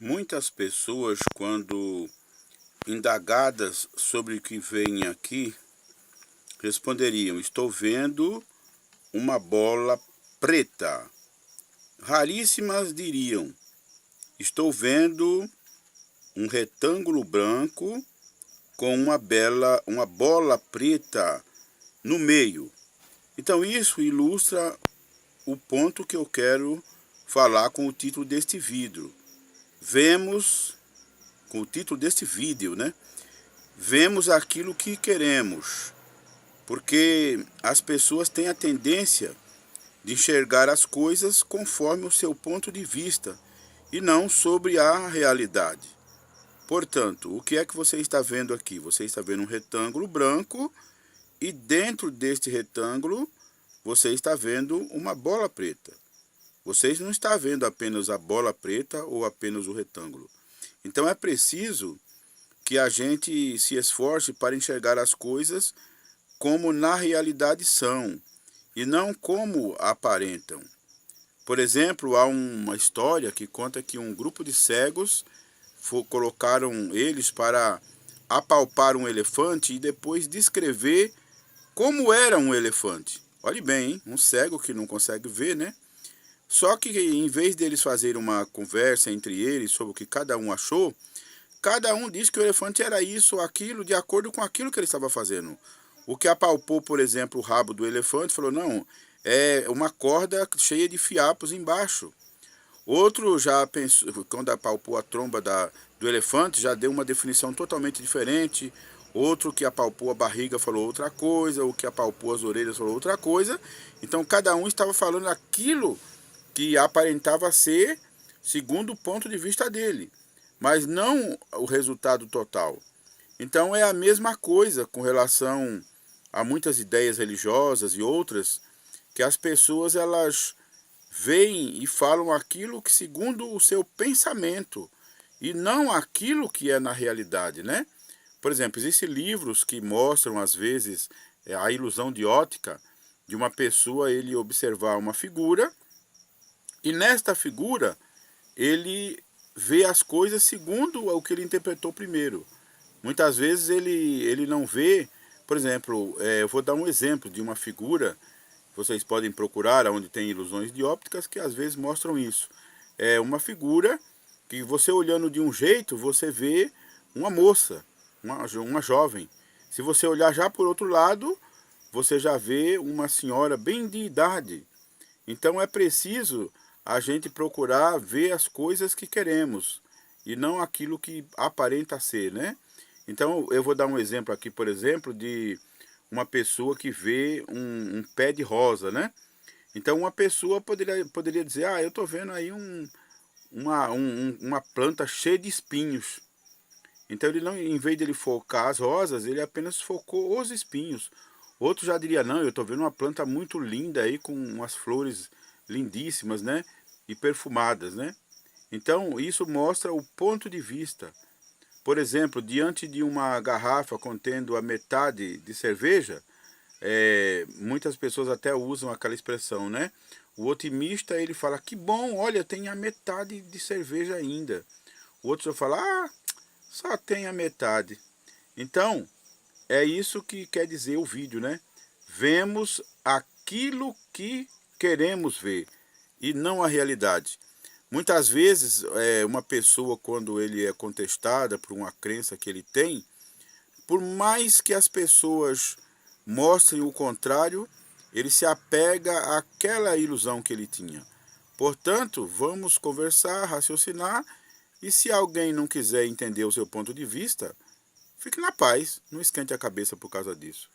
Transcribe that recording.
Muitas pessoas, quando indagadas sobre o que vem aqui, responderiam: estou vendo uma bola preta. Raríssimas diriam: estou vendo um retângulo branco com uma bola preta no meio. Então isso ilustra o ponto que eu quero falar com o título deste vídeo. Com o título deste vídeo, né? Vemos aquilo que queremos, porque as pessoas têm a tendência de enxergar as coisas conforme o seu ponto de vista e não sobre a realidade. Portanto, o que é que você está vendo aqui? Você está vendo um retângulo branco e dentro deste retângulo você está vendo uma bola preta. Você não está vendo apenas a bola preta ou apenas o retângulo. Então é preciso que a gente se esforce para enxergar as coisas como na realidade são e não como aparentam. Por exemplo, há uma história que conta que um grupo de cegos colocaram eles para apalpar um elefante e depois descrever como era um elefante. Olhe bem, hein? Um cego que não consegue ver, né? Só que em vez deles fazerem uma conversa entre eles sobre o que cada um achou, cada um disse que o elefante era isso ou aquilo, de acordo com aquilo que ele estava fazendo. O que apalpou, por exemplo, o rabo do elefante, falou: não, é uma corda cheia de fiapos embaixo. Outro já pensou, quando apalpou a tromba do elefante, já deu uma definição totalmente diferente. Outro que apalpou a barriga falou outra coisa, o que apalpou as orelhas falou outra coisa. Então cada um estava falando aquilo que aparentava ser segundo o ponto de vista dele, mas não o resultado total. Então é a mesma coisa com relação a muitas ideias religiosas e outras, que as pessoas elas veem e falam aquilo que segundo o seu pensamento e não aquilo que é na realidade, né? Por exemplo, existem livros que mostram às vezes a ilusão de ótica de uma pessoa ele observar uma figura e nesta figura ele vê as coisas segundo o que ele interpretou primeiro. Muitas vezes ele não vê, por exemplo, eu vou dar um exemplo de uma figura, vocês podem procurar onde tem ilusões de ópticas que às vezes mostram isso. É uma figura que você olhando de um jeito, você vê uma moça, uma jovem. Se você olhar já por outro lado, você já vê uma senhora bem de idade. Então é preciso a gente procurar ver as coisas que queremos e não aquilo que aparenta ser, né? Então eu vou dar um exemplo aqui, por exemplo, de uma pessoa que vê um pé de rosa, né? Então uma pessoa poderia dizer: eu estou vendo aí uma planta cheia de espinhos. Então ele não, em vez de ele focar as rosas, ele apenas focou os espinhos. Outro já diria: não, eu estou vendo uma planta muito linda aí com umas flores lindíssimas, né? E perfumadas, né? Então isso mostra o ponto de vista. Por exemplo, diante de uma garrafa contendo a metade de cerveja, muitas pessoas até usam aquela expressão, né? O otimista, ele fala: que bom, olha, tem a metade de cerveja ainda. O outro só fala: só tem a metade. Então, é isso que quer dizer o vídeo, né? Vemos aquilo que queremos ver e não a realidade. Muitas vezes, uma pessoa, quando ele é contestada por uma crença que ele tem, por mais que as pessoas mostrem o contrário, ele se apega àquela ilusão que ele tinha. Portanto, vamos conversar, raciocinar, e se alguém não quiser entender o seu ponto de vista, fique na paz, não esquente a cabeça por causa disso.